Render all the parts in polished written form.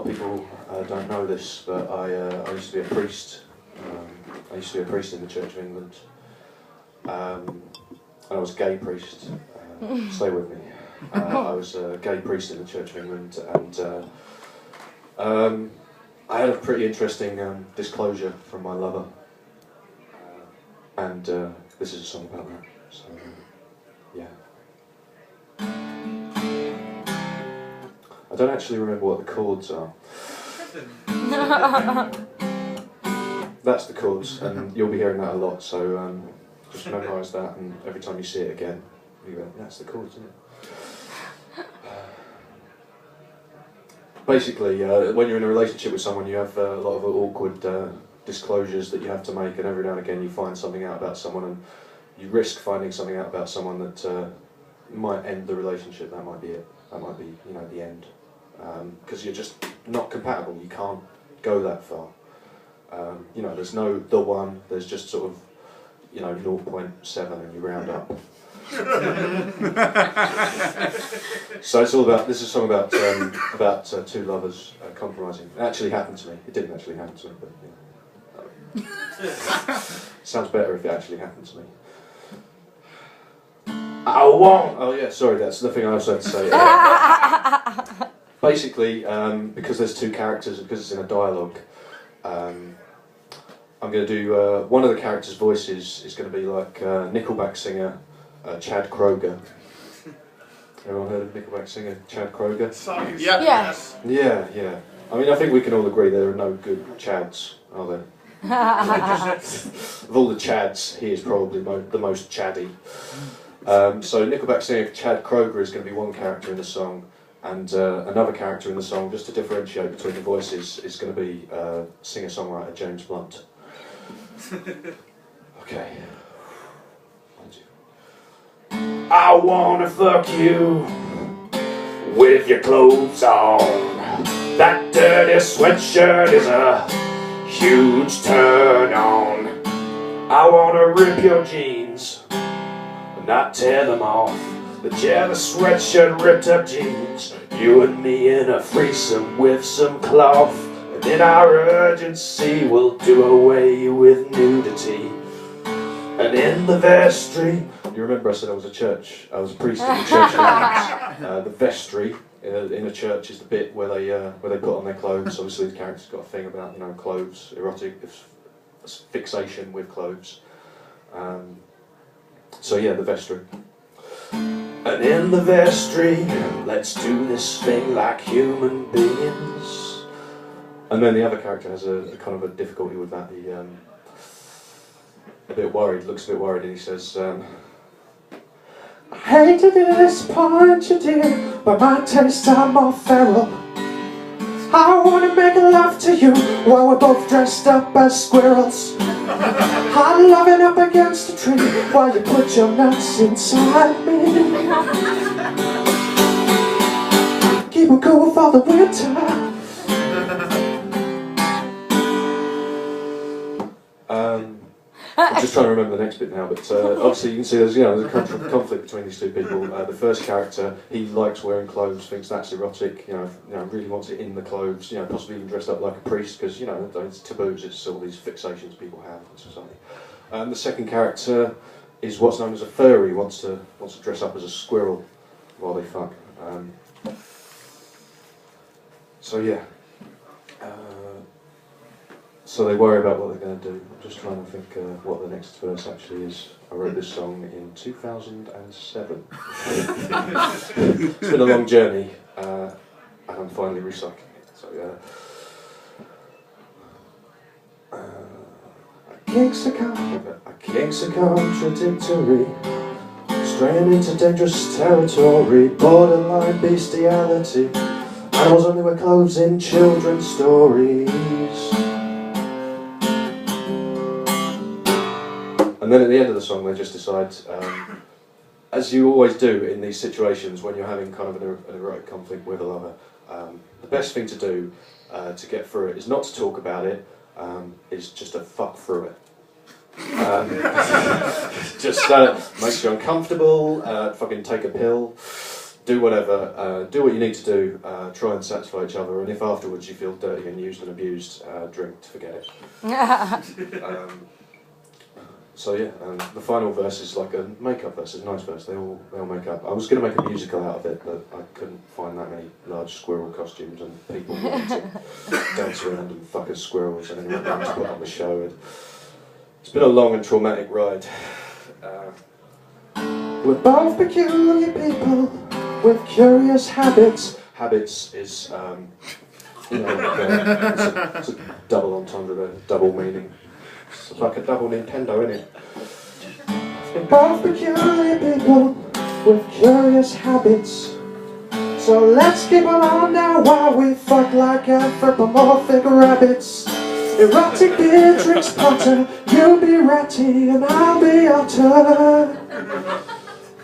of people don't know this, but I used to be a priest. I used to be a priest in the Church of England. And I was a gay priest. Stay with me. I was a gay priest in the Church of England, and I had a pretty interesting disclosure from my lover. And this is a song about that. So, yeah. I don't actually remember what the chords are. That's the chords, and you'll be hearing that a lot, so just memorise that, and every time you see it again, you go, that's the chords, isn't it? Basically, when you're in a relationship with someone, you have a lot of awkward disclosures that you have to make, and every now and again you find something out about someone, and you risk finding something out about someone that might end the relationship. That might be it. That might be, the end. Because you're just not compatible. You can't go that far. There's no the one. There's just sort of, 0.7, and you round up. So it's all about. This is a song about two lovers compromising. It actually happened to me. It didn't actually happen to me, but sounds better if it actually happened to me. Oh yeah, sorry. That's the thing I also had to say. Basically, because there's two characters, because it's in a dialogue, I'm going to do one of the characters' voices is going to be like Nickelback singer Chad Kroeger. Everyone heard of Nickelback singer Chad Kroeger? Yeah. Yes. Yeah. I mean, I think we can all agree there are no good Chads, are there? Of all the Chads, he is probably the most Chaddy. So Nickelback singer Chad Kroeger is going to be one character in the song, and another character in the song, just to differentiate between the voices, is going to be singer-songwriter James Blunt. Okay. I wanna fuck you with your clothes on. That dirty sweatshirt is a huge turn on. I wanna rip your jeans and not tear them off. The sweatshirt, ripped up jeans, you and me in a threesome with some cloth. And in our urgency we'll do away with nudity. And in the vestry, you remember I said I was a priest in the church. The vestry in a church is the bit where they put on their clothes. Obviously the character's got a thing about clothes, erotic fixation with clothes. So yeah, the vestry. And in the vestry, let's do this thing like human beings. And then the other character has a kind of a difficulty with that. He looks a bit worried, and he says, I hate to disappoint you, dear, but my tastes are more feral. I want to make love to you while we're both dressed up as squirrels. I'm loving up against a tree while you put your nuts inside me. Keep it cool for the winter. I'm just trying to remember the next bit now, but obviously you can see there's a conflict between these two people. The first character, he likes wearing clothes, thinks that's erotic, really wants it in the clothes, possibly even dressed up like a priest, because it's taboos, it's all these fixations people have in society. The second character is what's known as a furry, wants to dress up as a squirrel while they fuck. So yeah. So they worry about what they're going to do. I'm just trying to think what the next verse actually is. I wrote this song in 2007. It's been a long journey, and I'm finally recycling it. So our kinks are contradictory, straying into dangerous territory, borderline bestiality. Animals only wear clothes in children's stories. And then at the end of the song they just decide, as you always do in these situations when you're having kind of an erotic conflict with a lover, the best thing to do to get through it is not to talk about it, is just to fuck through it. Just makes you uncomfortable, fucking take a pill, do whatever, do what you need to do, try and satisfy each other, and if afterwards you feel dirty and used and abused, drink to forget it. So yeah, the final verse is like a make-up verse, it's a nice verse, they all make up. I was going to make a musical out of it, but I couldn't find that many large squirrel costumes and people wanting to dance around and fuck as squirrels and anyone wanting to put on the show. It's been a long and traumatic ride. We're both peculiar people with curious habits. Habits is, you know, like it's a double entendre, a double meaning. It's like a double Nintendo, isn't it? We're both peculiar people with curious habits. So let's keep on now while we fuck like anthropomorphic rabbits. Erotic beer drinks Potter, you'll be ratty and I'll be Otter.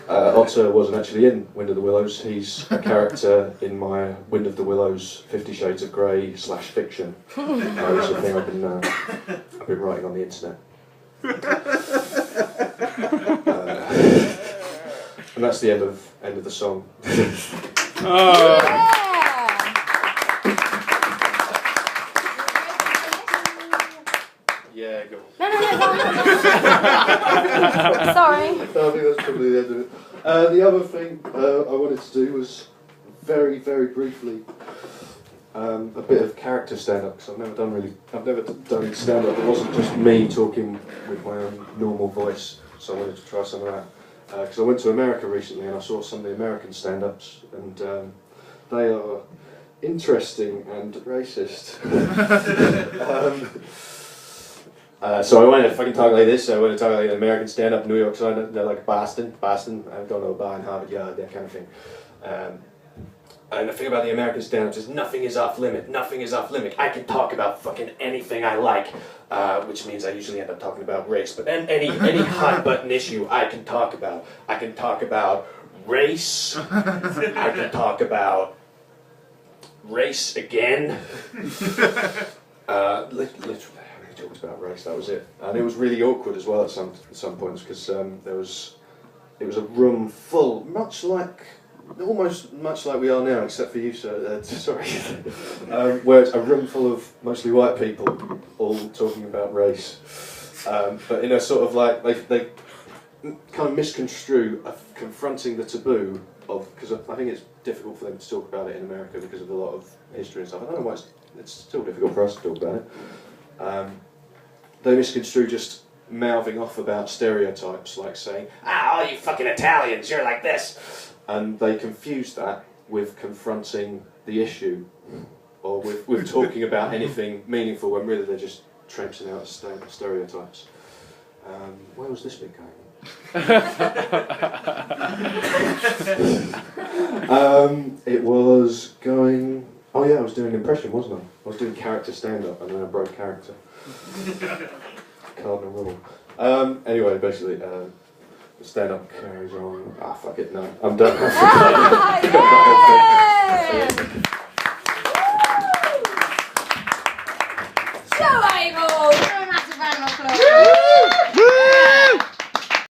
Otter wasn't actually in Wind of the Willows, he's a character in my Wind of the Willows 50 Shades of Grey / fiction. It's a thing I've been writing on the internet. And that's the end of the song. Yeah, go on. No. Sorry. I think that's probably the end of it. The other thing I wanted to do was very, very briefly a bit of character stand-up, because I've never done stand-up. It wasn't just me talking with my own normal voice, so I wanted to try some of that. Because I went to America recently and I saw some of the American stand-ups, and they are interesting and racist. So I went to fucking talk like this. I went to talk like an American stand-up in New York side. They're like Boston. I don't know, Bar and Harvard Yard, that kind of thing. And the thing about the American stand-ups is nothing is off limit. Nothing is off limit. I can talk about fucking anything I like, which means I usually end up talking about race. But then any hot button issue I can talk about. I can talk about race. I can talk about race again. Literally. Talked about race, that was it, and it was really awkward as well at some points, because it was a room full, almost much like we are now, except for you, sir. Sorry, where it's a room full of mostly white people, all talking about race, but in a sort of like they kind of misconstrue confronting the taboo of, because I think it's difficult for them to talk about it in America because of a lot of history and stuff. I don't know why it's still difficult for us to talk about it. They misconstrue just mouthing off about stereotypes, like saying, all you fucking Italians, you're like this. And they confuse that with confronting the issue, or with talking about anything meaningful, when really they're just traipsing out stereotypes. Where was this bit going? It was going... Oh yeah, I was doing an impression, wasn't I? I was doing character stand-up, and then I broke character. Cardinal rule. Anyway, basically, the stand-up carries on. Fuck it, no. I'm done.